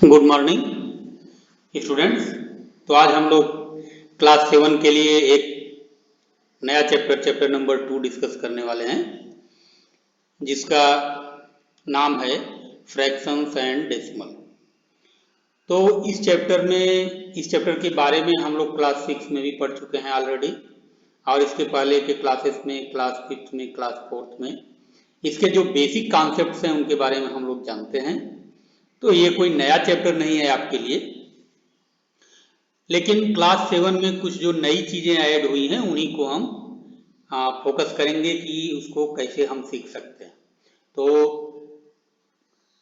Good morning students. तो आज हम लोग क्लास 7 के लिए एक नया चैप्टर नंबर 2 डिस्कस करने वाले हैं, जिसका नाम है फ्रैक्शंस एंड डेसिमल। तो इस चैप्टर के बारे में हम लोग क्लास 6 में भी पढ़ चुके हैं ऑलरेडी, और इसके पहले के क्लासेस में क्लास 5 में, क्लास 4 में इसके जो बेसिक कॉन्सेप्ट्स हैं उनके बारे में हम लोग जानते हैं। तो ये कोई नया चैप्टर नहीं है आपके लिए, लेकिन क्लास 7 में कुछ जो नई चीजें ऐड हुई हैं उन्हीं को हम फोकस करेंगे कि उसको कैसे हम सीख सकते हैं। तो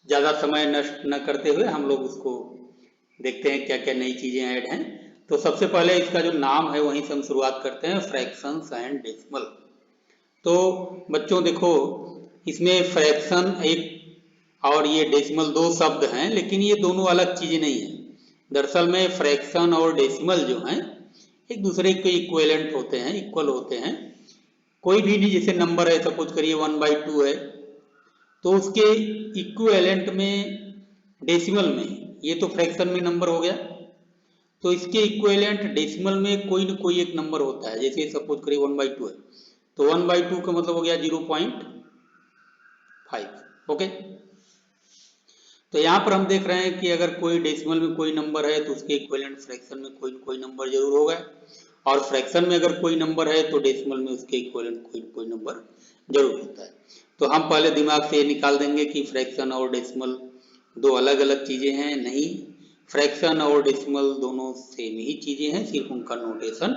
ज़्यादा समय नष्ट न करते हुए हम लोग उसको देखते हैं क्या क्या नई चीजें ऐड हैं। तो सबसे पहले इसका जो नाम है वहीं से हम शुरुआत करते हैं, फ्रैक्शंस एंड डेसिमल। तो बच्चों देखो, इसमें फ्रैक्शन एक और ये डेसिमल दो शब्द हैं, लेकिन ये दोनों अलग चीजें नहीं है। दरअसल में फ्रैक्शन और डेसिमल जो हैं एक दूसरे के इक्विवेलेंट होते हैं, इक्वल होते हैं। कोई भी जैसे नंबर है, सपोज करिए 1/2 है, तो उसके इक्विवेलेंट में डेसिमल में, ये तो फ्रैक्शन में नंबर हो गया, तो इसके इक्विवेलेंट डेसिमल में कोई न कोई एक नंबर होता है। जैसे सपोज करिए 1/2 है, तो 1/2 का मतलब हो गया 0.5। ओके, तो यहाँ पर हम देख रहे हैं कि अगर कोई डेसिमल में कोई नंबर है तो उसके इक्विवेलेंट फ्रैक्शन में कोई कोई नंबर जरूर होगा, और फ्रैक्शन में अगर कोई नंबर है तो डेसिमल में उसके इक्विवेलेंट कोई कोई नंबर जरूर होता है। तो हम पहले दिमाग से ये निकाल देंगे कि फ्रैक्शन और डेसिमल दो अलग अलग चीजें हैं। नहीं, फ्रैक्शन और डेसिमल दोनों सेम ही चीजें हैं, सिर्फ उनका नोटेशन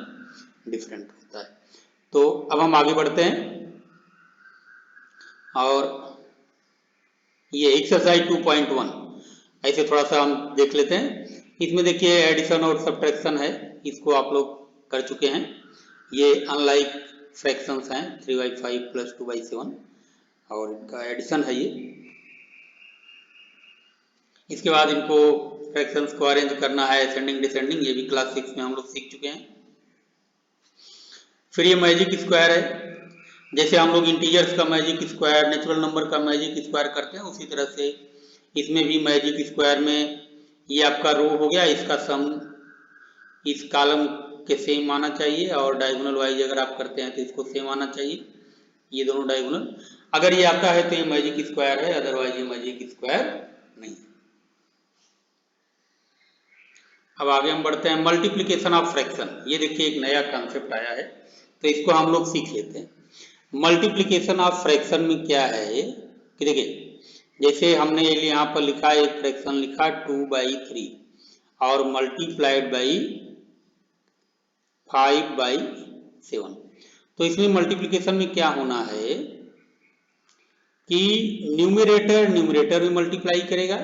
डिफरेंट होता है। तो अब हम आगे बढ़ते हैं और ये एक्सरसाइज 2.1 ऐसे थोड़ा सा हम देख लेते हैं। इसमें देखिए एडिशन और सब्ट्रैक्शन है, इसको आप लोग कर चुके हैं। ये अनलाइक फ्रैक्शंस हैं, 3/5 प्लस 2/7, और इनका एडिशन है ये। इसके बाद इनको फ्रैक्शंस को अरेंज करना है असेंडिंग डिसेंडिंग, ये भी क्लास 6 में हम लोग सीख चुके हैं। फिर ये मैजिक स्क्वायर है, जैसे हम लोग इंटीजर्स का मैजिक स्क्वायर, नेचुरल नंबर का मैजिक स्क्वायर करते हैं, उसी तरह से इसमें भी मैजिक स्क्वायर में ये आपका रो हो गया, इसका सम इस कॉलम के सेम आना चाहिए, और डायगोनल वाइज अगर आप करते हैं तो इसको सेम आना चाहिए, ये दोनों डायगोनल। अगर ये आता है तो ये मैजिक स्क्वायर है, अदरवाइज ये मैजिक स्क्वायर नहीं है। अब आगे हम बढ़ते हैं, मल्टीप्लीकेशन ऑफ फ्रैक्शन। ये देखिए एक नया कॉन्सेप्ट आया है, तो इसको हम लोग सीख लेते हैं। मल्टीप्लीकेशन ऑफ फ्रैक्शन में क्या है कि देखिए, जैसे हमने यहाँ पर लिखा, एक फ्रैक्शन लिखा 2/3 और मल्टीप्लाइड बाई 5/7। तो इसमें मल्टीप्लिकेशन में क्या होना है कि न्यूमरेटर में मल्टीप्लाई करेगा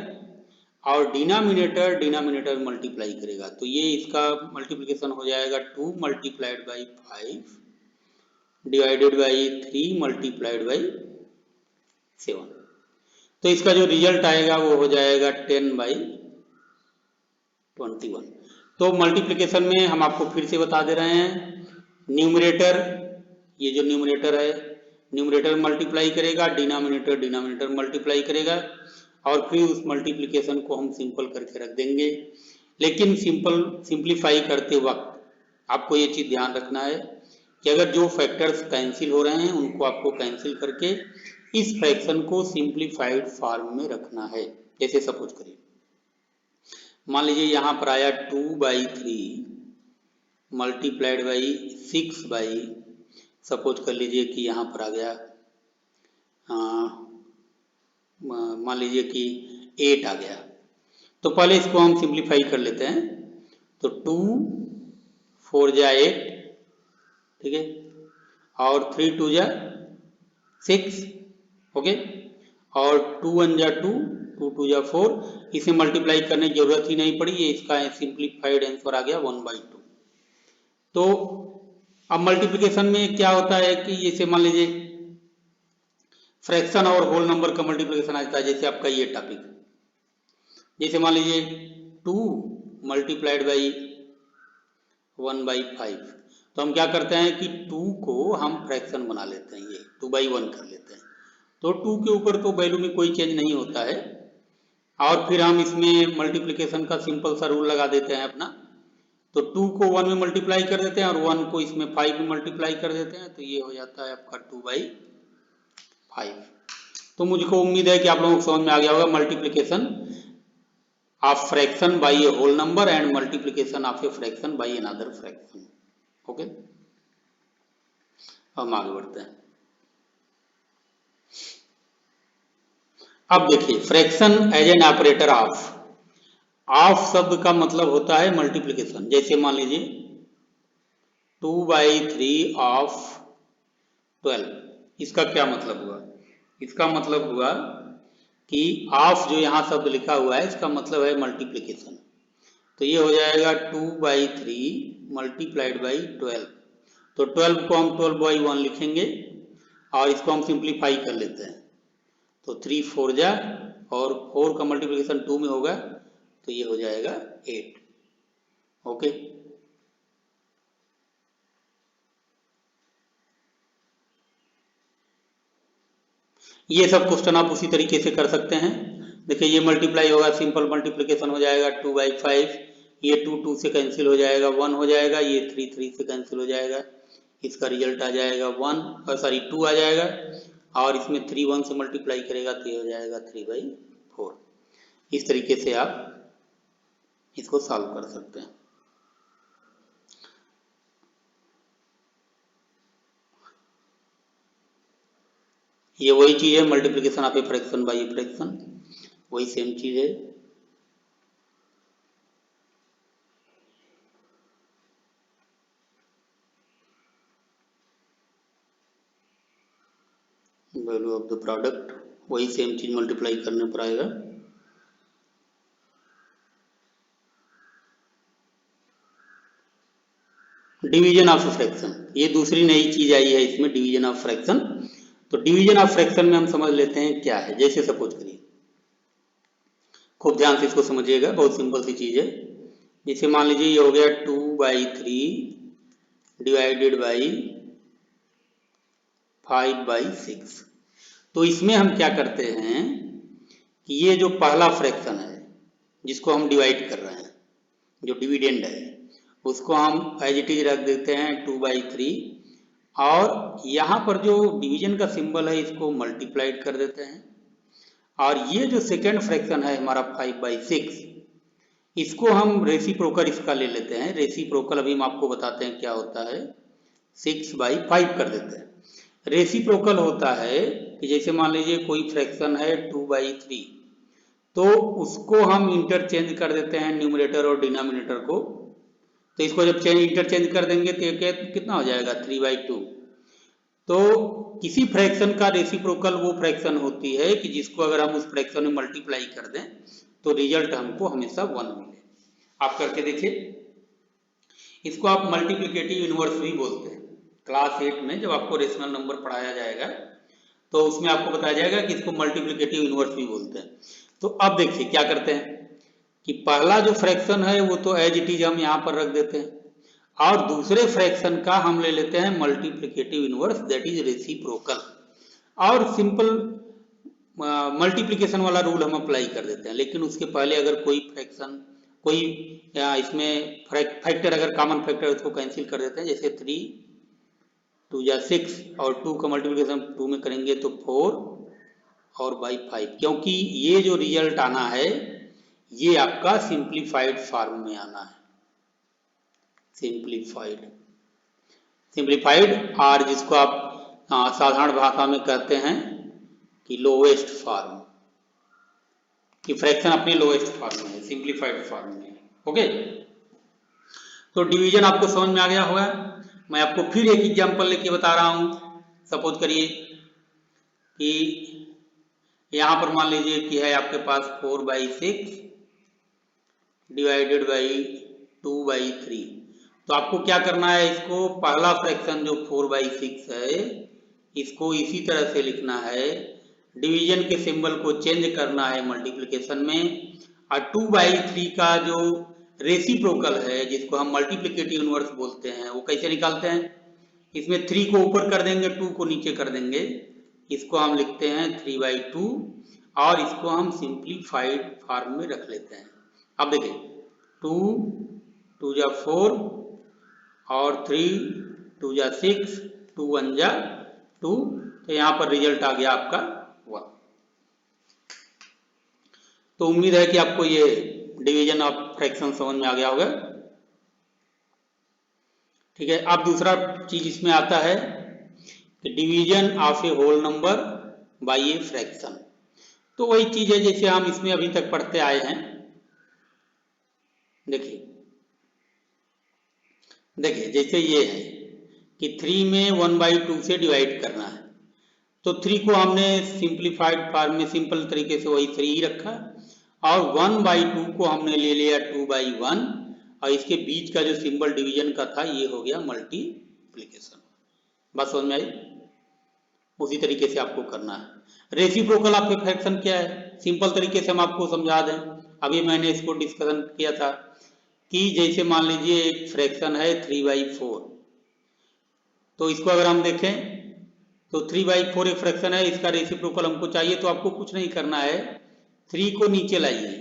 और डिनोमिनेटर में मल्टीप्लाई करेगा। तो ये इसका मल्टीप्लिकेशन हो जाएगा 2 multiplied by 5 divided by 3 multiplied by 7। तो इसका जो रिजल्ट आएगा वो हो जाएगा 10/21। तो मल्टीप्लिकेशन में हम आपको फिर से बता दे रहे हैं, न्यूमरेटर, ये जो न्यूमरेटर है, न्यूमरेटर मल्टीप्लाई करेगा, डिनोमिनेटर मल्टीप्लाई करेगा, और फिर उस मल्टीप्लिकेशन को हम सिंपल करके रख देंगे। लेकिन सिंप्लीफाई करते वक्त आपको ये चीज ध्यान रखना है कि अगर जो फैक्टर्स कैंसिल हो रहे हैं उनको आपको कैंसिल करके इस फ्रैक्शन को सिंप्लीफाइड फॉर्म में रखना है। जैसे सपोज करिए, मान लीजिए यहां पर आया 2/3 मल्टीप्लाइड बाई 6 बाई, सपोज कर लीजिए कि यहां पर आ गया, मान लीजिए कि 8 आ गया। तो पहले इसको हम सिंप्लीफाई कर लेते हैं। तो 2 4 जा 8, ठीक है, और 3 2 जा 6, ओके, और 2 1 जा 2, 2 2 जा 4। इसे मल्टीप्लाई करने की जरूरत ही नहीं पड़ी, ये इसका सिंप्लीफाइड आंसर आ गया 1/2। तो अब मल्टीप्लिकेशन में क्या होता है कि जैसे मान लीजिए फ्रैक्शन और होल नंबर का मल्टीप्लिकेशन आता है, जैसे आपका ये टॉपिक, जैसे मान लीजिए 2 मल्टीप्लाइड बाई 1/5। तो हम क्या करते हैं कि 2 को हम फ्रैक्शन बना लेते हैं, ये 2/1 कर लेते हैं। तो 2 के ऊपर तो वैल्यू में कोई चेंज नहीं होता है, और फिर हम इसमें मल्टीप्लिकेशन का सिंपल सा रूल लगा देते हैं अपना। तो 2 को 1 में मल्टीप्लाई कर देते हैं और 1 को इसमें 5 में मल्टीप्लाई कर देते हैं, तो ये हो जाता है आपका 2/5। तो मुझको उम्मीद है कि आप लोगों को समझ में आ गया होगा multiplication of fraction by a whole number and multiplication of a fraction by another fraction. Okay, हम आगे बढ़ते हैं। अब देखिए fraction as an operator of. Of शब्द का मतलब होता है मल्टीप्लिकेशन। जैसे मान लीजिए 2/3 ऑफ 12, इसका क्या मतलब हुआ? इसका मतलब हुआ कि ऑफ जो यहाँ शब्द लिखा हुआ है इसका मतलब है मल्टीप्लिकेशन। तो ये हो जाएगा 2/3 मल्टीप्लाइड बाई 12। तो 12 को हम 12/1 लिखेंगे और इसको हम सिंप्लीफाई कर लेते हैं। तो 3 4 जा और 4 का मल्टीप्लिकेशन 2 में होगा, तो ये हो जाएगा 8। ओके, ये सब क्वेश्चन आप उसी तरीके से कर सकते हैं। देखिए ये मल्टीप्लाई होगा, सिंपल मल्टीप्लिकेशन हो जाएगा 2/5, ये 2 2 से कैंसिल हो जाएगा, 1 हो जाएगा, ये 3 3 से कैंसिल हो जाएगा, इसका रिजल्ट आ जाएगा 2 आ जाएगा, और इसमें 3 1 से मल्टीप्लाई करेगा तो ये हो जाएगा 3/4। इस तरीके से आप इसको सॉल्व कर सकते हैं। ये वही चीज है multiplication of a fraction by a fraction, वही सेम चीज है। वैल्यू ऑफ द प्रोडक्ट, वही सेम चीज मल्टीप्लाई करने पर आएगा। डिवीजन ऑफ फ्रैक्शन, ये दूसरी नई चीज आई है इसमें, डिवीजन ऑफ फ्रैक्शन। तो डिवीजन ऑफ फ्रैक्शन में हम समझ लेते हैं क्या है। जैसे सपोज करिए, खूब ध्यान से इसको समझिएगा, बहुत सिंपल सी चीज है। जैसे मान लीजिए ये हो गया 2/3 डिवाइडेड बाई 5/6। तो इसमें हम क्या करते हैं कि ये जो पहला फ्रैक्शन है जिसको हम डिवाइड कर रहे हैं, जो डिविडेंड है, उसको हम एज इट इज रख देते हैं 2/3, और यहाँ पर जो डिवीजन का सिंबल है इसको मल्टीप्लाइड कर देते हैं। और ये जो सेकेंड फ्रैक्शन है हमारा 5/6, इसको हम रेसिप्रोकल इसका ले लेते हैं। रेसिप्रोकल अभी हम आपको बताते हैं क्या होता है, 6/5 कर देते हैं। रेसिप्रोकल होता है कि जैसे मान लीजिए कोई फ्रैक्शन है 2/3, तो उसको हम इंटरचेंज कर देते हैं न्यूमरेटर और डिनोमिनेटर को। तो इसको जब इंटरचेंज कर देंगे तो ये कितना हो जाएगा 3/2। तो किसी फ्रैक्शन का रेसिप्रोकल वो फ्रैक्शन होती है कि जिसको अगर हम उस फ्रैक्शन में मल्टीप्लाई कर दें तो रिजल्ट हमको हमेशा 1 मिले। आप करके देखिए, इसको आप मल्टीप्लिकेटिव इनवर्स भी बोलते हैं। क्लास 8 में जब आपको रेशनल नंबर पढ़ाया जाएगा तो उसमें आपको बताया जाएगा कि इसको मल्टीप्लिकेटिव इनवर्स भी बोलते हैं। तो अब देखिए क्या करते हैं कि पहला जो फ्रैक्शन है वो तो एज इट इज हम यहाँ पर रख देते हैं, और दूसरे फ्रैक्शन का हम ले लेते हैं multiplicative inverse, that is reciprocal, और सिंपल मल्टीप्लिकेशन वाला रूल हम अप्लाई कर देते हैं। लेकिन उसके पहले अगर कोई फ्रैक्शन, कोई इसमें फैक्टर अगर कॉमन फैक्टर है उसको कैंसिल कर देते हैं। जैसे 3 2 या 6 और 2 का मल्टीप्लिकेशन 2 में करेंगे तो 4 और बाई 5, क्योंकि ये जो रिजल्ट आना है ये आपका सिंप्लीफाइड फॉर्म में आना है। सिंप्लीफाइड और जिसको आप साधारण भाषा में कहते हैं कि लोएस्ट फॉर्म, कि फ्रैक्शन अपने लोएस्ट फॉर्म में है, सिंप्लीफाइड फॉर्म में है। ओके, तो डिवीजन आपको समझ में आ गया होगा। मैं आपको फिर एक एग्जांपल लेके बता रहा हूं। सपोज करिए कि यहां पर मान लीजिए कि है आपके पास 4/6 डिवाइडेड बाई 2/3। तो आपको क्या करना है, इसको पहला फ्रैक्शन जो 4/6 है इसको इसी तरह से लिखना है, डिवीजन के सिंबल को चेंज करना है मल्टीप्लिकेशन में, और 2/3 का जो रेसिप्रोकल है जिसको हम मल्टीप्लिकेटिव इनवर्स बोलते हैं वो कैसे निकालते हैं, इसमें 3 को ऊपर कर देंगे, 2 को नीचे कर देंगे, इसको हम लिखते हैं 3/2, और इसको हम सिंप्लीफाइड फॉर्म में रख लेते हैं। अब देखिए 2 2 जा 4 और 3 2 जा 6 2 1 जा 2, तो यहाँ पर रिजल्ट आ गया आपका 1। तो उम्मीद है कि आपको ये डिवीजन ऑफ फ्रैक्शन समझ में आ गया होगा। ठीक है, अब दूसरा चीज इसमें आता है कि division of a whole number by a fraction. तो वही चीज है जैसे हम इसमें अभी तक पढ़ते आए हैं। देखिए देखिए जैसे ये है कि 3 में 1/2 से डिवाइड करना है, तो 3 को हमने सिंप्लीफाइड फॉर्म में सिंपल तरीके से वही 3 ही रखा, और 1/2 को हमने ले लिया 2/1, और इसके बीच का जो सिंबल डिवीजन का था ये हो गया मल्टीप्लिकेशन। बस समझ में आई? उसी तरीके से आपको करना है। रेसिप्रोकल ऑफ ए फ्रैक्शन क्या है, सिंपल तरीके से हम आपको समझा दें। अभी मैंने इसको डिस्कशन किया था कि जैसे मान लीजिए एक फ्रैक्शन है 3/4, तो इसको अगर हम देखें तो 3/4 एक फ्रैक्शन है, इसका रेसिप्रोकल हमको चाहिए, तो आपको कुछ नहीं करना है, 3 को नीचे लाइए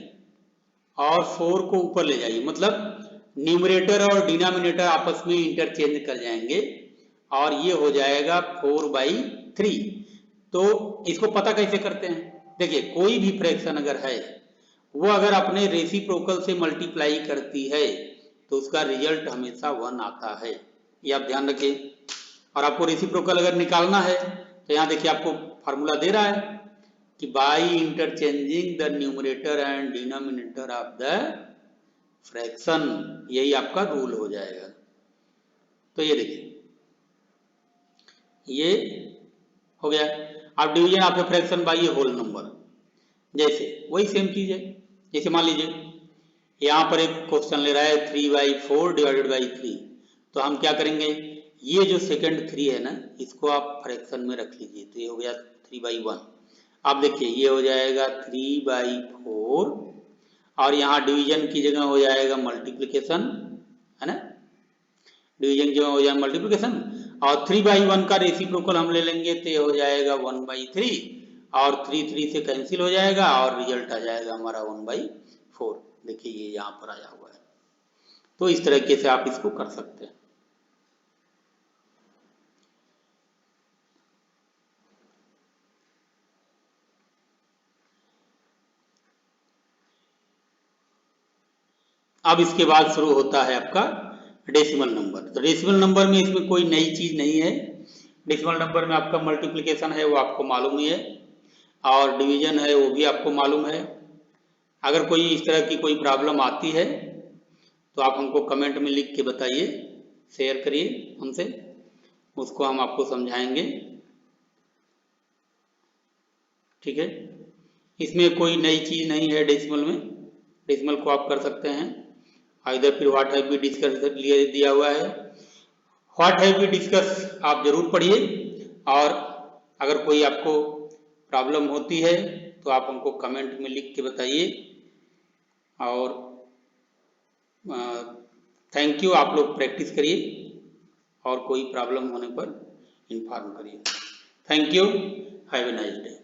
और 4 को ऊपर ले जाइए, मतलब न्यूमरेटर और डिनोमिनेटर आपस में इंटरचेंज कर जाएंगे और ये हो जाएगा 4/3। तो इसको पता कैसे करते हैं? देखिए कोई भी फ्रैक्शन अगर है वो अगर अपने रेसिप्रोकल से मल्टीप्लाई करती है तो उसका रिजल्ट हमेशा 1 आता है, ये आप ध्यान रखिए। और आपको रेसिप्रोकल अगर निकालना है तो यहाँ देखिए आपको फार्मूला दे रहा है कि by interchanging the numerator and denominator of the fraction, यही आपका रूल हो जाएगा। तो ये देखिए ये हो गया। अब division of a fraction by a whole number, जैसे वही सेम चीज है। जैसे मान लीजिए यहाँ पर एक क्वेश्चन ले रहा है 3/4 डिवाइडेड बाई 3, तो हम क्या करेंगे, ये जो सेकंड 3 है ना इसको आप फ्रैक्शन में रख लीजिए, तो ये हो गया 3/1। अब देखिए ये हो जाएगा 3/4 और यहाँ डिवीजन की जगह हो जाएगा मल्टीप्लिकेशन, है ना, डिवीजन की जगह हो जाएगा मल्टीप्लिकेशन, और 3/1 का रेसिप्रोकल हम ले लेंगे तो ये हो जाएगा 1/3, और 3 से कैंसिल हो जाएगा और रिजल्ट आ जाएगा हमारा 1/4। देखिए ये यहाँ पर आया हुआ है। तो इस तरीके से आप इसको कर सकते हैं। अब इसके बाद शुरू होता है आपका डेसिमल नंबर। तो डेसिमल नंबर में इसमें कोई नई चीज नहीं है। डेसिमल नंबर में आपका मल्टीप्लिकेशन है वो आपको मालूम ही है, और डिवीजन है वो भी आपको मालूम है। अगर कोई इस तरह की कोई प्रॉब्लम आती है तो आप हमको कमेंट में लिख के बताइए, शेयर करिए हमसे, उसको हम आपको समझाएंगे। ठीक है, इसमें कोई नई चीज नहीं है डेसिमल में। डेसिमल को आप कर सकते हैं, इधर फिर व्हाट हैव वी डिस्कस लिए दिया हुआ है, व्हाट हैव वी डिस्कस आप जरूर पढ़िए। और अगर कोई आपको प्रॉब्लम होती है तो आप हमको कमेंट में लिख के बताइए। और थैंक यू, आप लोग प्रैक्टिस करिए और कोई प्रॉब्लम होने पर इन्फॉर्म करिए। Thank you, have a nice day.